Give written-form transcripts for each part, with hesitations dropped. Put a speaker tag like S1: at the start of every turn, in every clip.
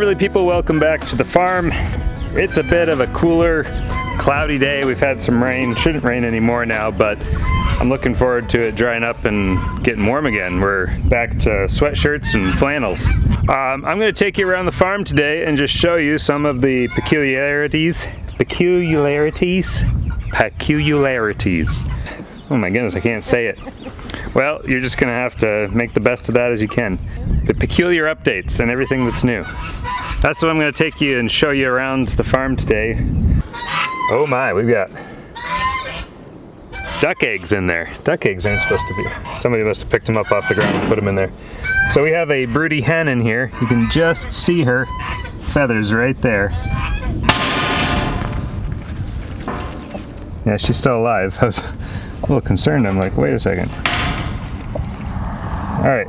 S1: Beverly people, welcome back to the farm. It's a bit of a cooler, cloudy day. We've had some rain. Shouldn't rain anymore now, but I'm looking forward to it drying up and getting warm again. We're back to sweatshirts and flannels. I'm going to take you around the farm today and just show you some of the peculiarities. Oh my goodness, I can't say it. Well, you're just going to have to make the best of that as you can. The peculiar updates and everything that's new. That's what I'm going to take you and show you around the farm today. Oh my, we've got duck eggs in there. Duck eggs aren't supposed to be. Somebody must have picked them up off the ground and put them in there. So we have a broody hen in here. You can just see her feathers right there. Yeah, she's still alive. I was a little concerned. I'm like, wait a second. All right.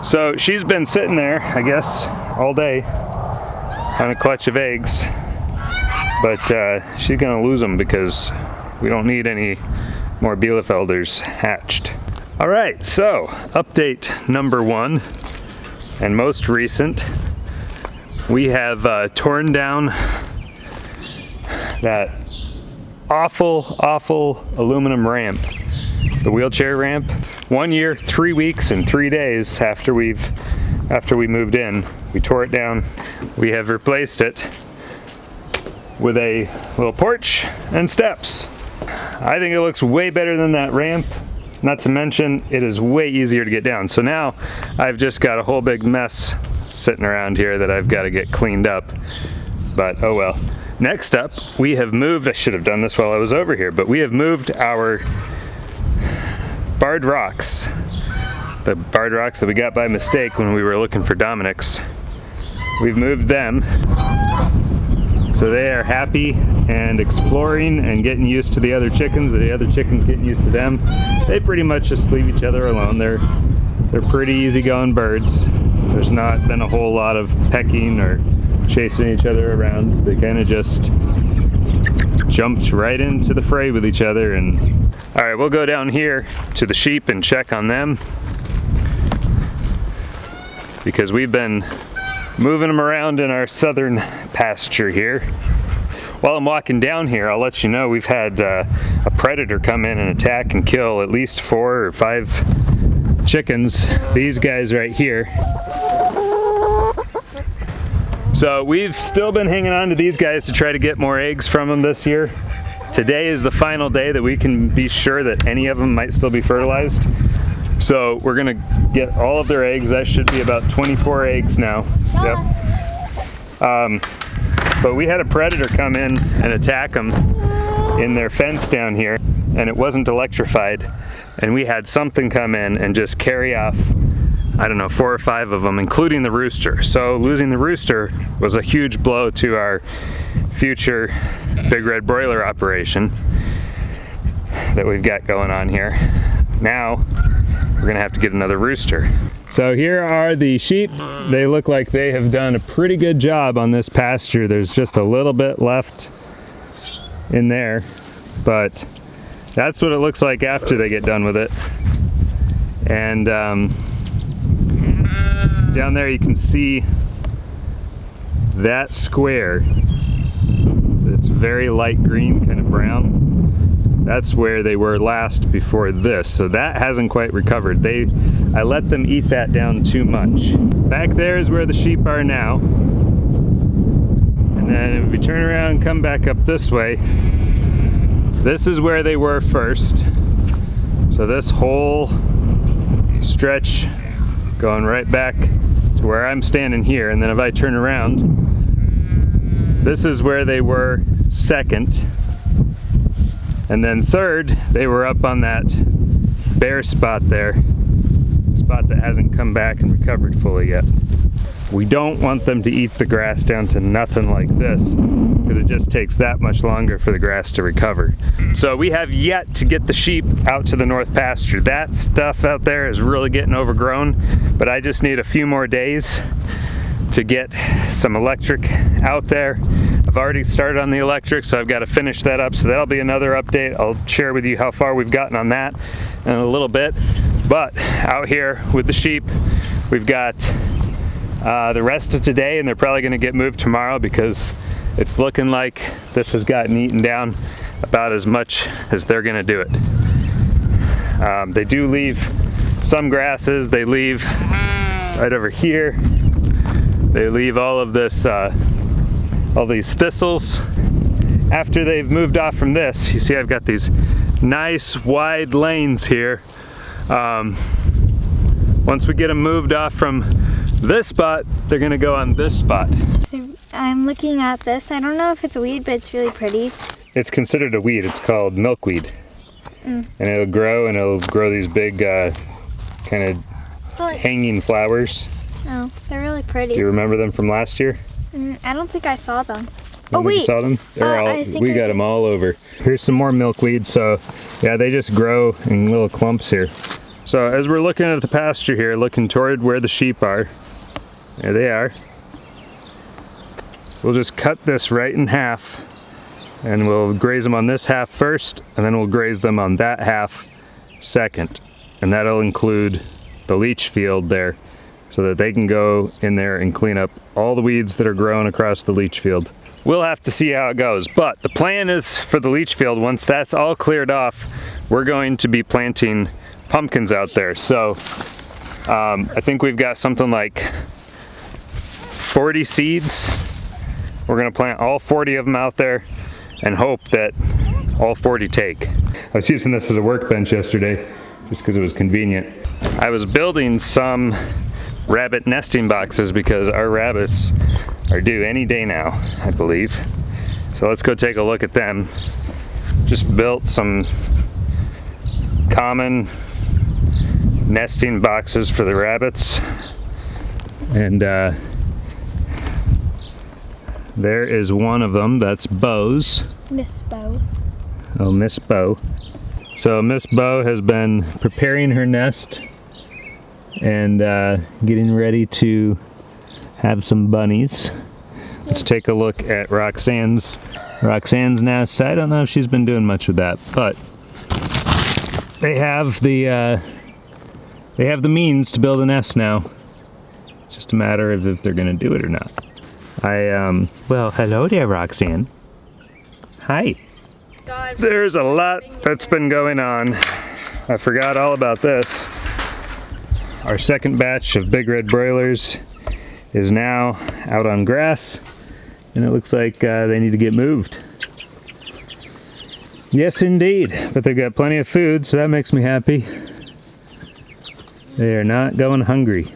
S1: So she's been sitting there, I guess, all day on a clutch of eggs. But she's gonna lose them because we don't need any more Bielefelders hatched. All right, so update number one and most recent. We have torn down that awful aluminum ramp, the wheelchair ramp. 1 year, 3 weeks, and 3 days after we moved in, we tore it down. We have replaced it with a little porch and steps. I think it looks way better than that ramp. Not to mention, it is way easier to get down. So now I've just got a whole big mess sitting around here that I've got to get cleaned up. But oh well. Next up, we have moved, I should have done this while I was over here, but we have moved our barred rocks. The barred rocks that we got by mistake when we were looking for Dominic's. We've moved them. So they are happy and exploring and getting used to the other chickens. The other chickens getting used to them. They pretty much just leave each other alone. They're pretty easygoing birds. There's not been a whole lot of pecking or chasing each other around. They kind of just jumped right into the fray with each other. And all right, we'll go down here to the sheep and check on them because we've been moving them around in our southern pasture here. While I'm walking down here, I'll let you know we've had a predator come in and attack and kill at least 4 or 5 chickens. These guys right here. So we've still been hanging on to these guys to try to get more eggs from them this year. Today is the final day that we can be sure that any of them might still be fertilized. So we're gonna get all of their eggs. That should be about 24 eggs now. Yep. But we had a predator come in and attack them in their fence down here, and it wasn't electrified. And we had something come in and just carry off, I don't know, 4 or 5 of them, including the rooster. So losing the rooster was a huge blow to our future big red broiler operation that we've got going on here. Now we're gonna have to get another rooster. So here are the sheep. They look like they have done a pretty good job on this pasture. There's just a little bit left in there, but that's what it looks like after they get done with it. And down there you can see that square. It's very light green, kind of brown. That's where they were last before this. So that hasn't quite recovered. I let them eat that down too much. Back there is where the sheep are now. And then if we turn around and come back up this way, this is where they were first. So this whole stretch going right back to where I'm standing here. And then if I turn around, this is where they were second. And then third, they were up on that bare spot there, spot that hasn't come back and recovered fully yet. We don't want them to eat the grass down to nothing like this because it just takes that much longer for the grass to recover. So we have yet to get the sheep out to the north pasture. That stuff out there is really getting overgrown, but I just need a few more days to get some electric out there. I've already started on the electric, so I've got to finish that up. So that'll be another update. I'll share with you how far we've gotten on that in a little bit. But out here with the sheep, we've got the rest of today, and they're probably going to get moved tomorrow because it's looking like this has gotten eaten down about as much as they're going to do it. They do leave some grasses. They leave right over here. They leave all of this, all these thistles. After they've moved off from this, you see I've got these nice wide lanes here. Once we get them moved off from this spot, they're gonna go on this spot.
S2: So I'm looking at this. I don't know if it's a weed, but it's really pretty.
S1: It's considered a weed. It's called milkweed. And it'll grow these big kind of hanging flowers.
S2: Oh, they're really pretty.
S1: Do you remember them from last year?
S2: I don't think I saw them.
S1: Oh wait, you saw them? They're we got them all over. Here's some more milkweed. So yeah, they just grow in little clumps here. So as we're looking at the pasture here, looking toward where the sheep are, there they are. We'll just cut this right in half, and we'll graze them on this half first, and then we'll graze them on that half second. And that'll include the leach field there, so that they can go in there and clean up all the weeds that are growing across the leach field. We'll have to see how it goes, but the plan is for the leach field, once that's all cleared off, we're going to be planting pumpkins out there. So I think we've got something like 40 seeds. We're gonna plant all 40 of them out there and hope that all 40 take. I was using this as a workbench yesterday just because it was convenient. I was building some rabbit nesting boxes because our rabbits are due any day now, I believe. So let's go take a look at them. Just built some common nesting boxes for the rabbits, and there is one of them. That's Bo's.
S2: Miss Bo.
S1: Oh, Miss Bo. So Miss Bo has been preparing her nest and getting ready to have some bunnies. Let's take a look at Roxanne's nest. I don't know if she's been doing much with that, but they have the means to build a nest now. It's just a matter of if they're gonna do it or not. Well, hello there, Roxanne. Hi.
S2: God.
S1: There's a lot that's been going on. I forgot all about this. Our second batch of big red broilers is now out on grass, and it looks like they need to get moved. Yes, indeed, but they've got plenty of food, so that makes me happy. They are not going hungry,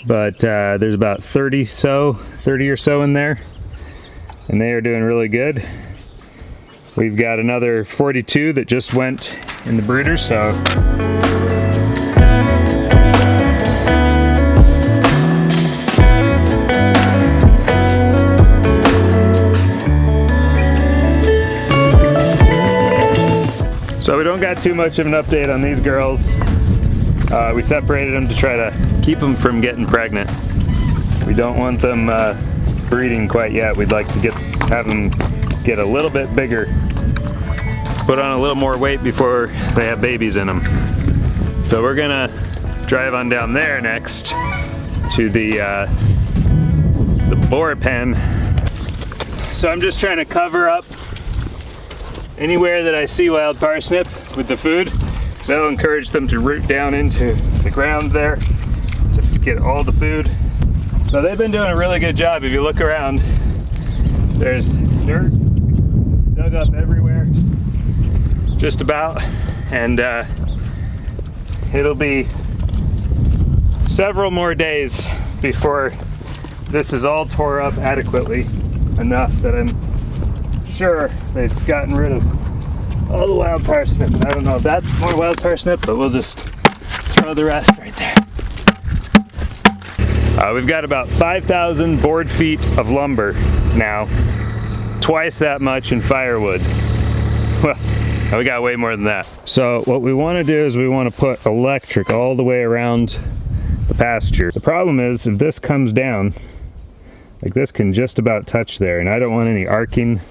S1: but there's about 30 or so in there, and they are doing really good. We've got another 42 that just went in the brooder, so we don't got too much of an update on these girls. We separated them to try to keep them from getting pregnant. We don't want them breeding quite yet. We'd like to have them get a little bit bigger, put on a little more weight before they have babies in them. So we're gonna drive on down there next to the boar pen. So I'm just trying to cover up anywhere that I see wild parsnip with the food, so that'll encourage them to root down into the ground there to get all the food. So they've been doing a really good job. If you look around, there's dirt dug up everywhere, just about, and it'll be several more days before this is all tore up adequately enough that I'm sure they've gotten rid of all the wild parsnip. I don't know if that's more wild parsnip, but we'll just throw the rest right there. We've got about 5,000 board feet of lumber now, twice that much in firewood. Well, we got way more than that. So what we want to do is we want to put electric all the way around the pasture. The problem is if this comes down, like this can just about touch there, and I don't want any arcing.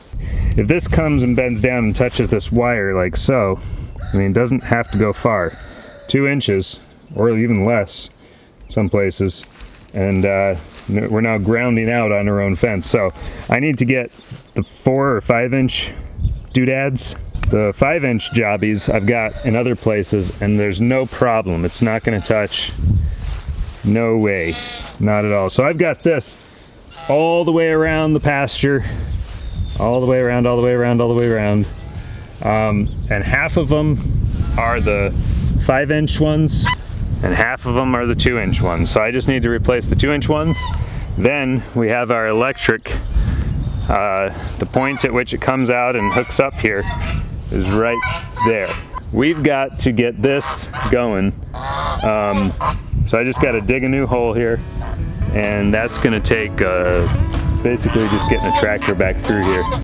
S1: If this comes and bends down and touches this wire like so, I mean, it doesn't have to go far. 2 inches, or even less, some places, and we're now grounding out on our own fence. So I need to get the 4 or 5 inch doodads. The 5-inch jobbies I've got in other places, and there's no problem. It's not going to touch. No way. Not at all. So I've got this all the way around the pasture, all the way around, all the way around, all the way around. And half of them are the 5-inch ones, and half of them are the 2-inch ones. So I just need to replace the 2-inch ones. Then we have our electric. The point at which it comes out and hooks up here is right there. We've got to get this going. So I just got to dig a new hole here, and that's going to take basically just getting a tractor back through here.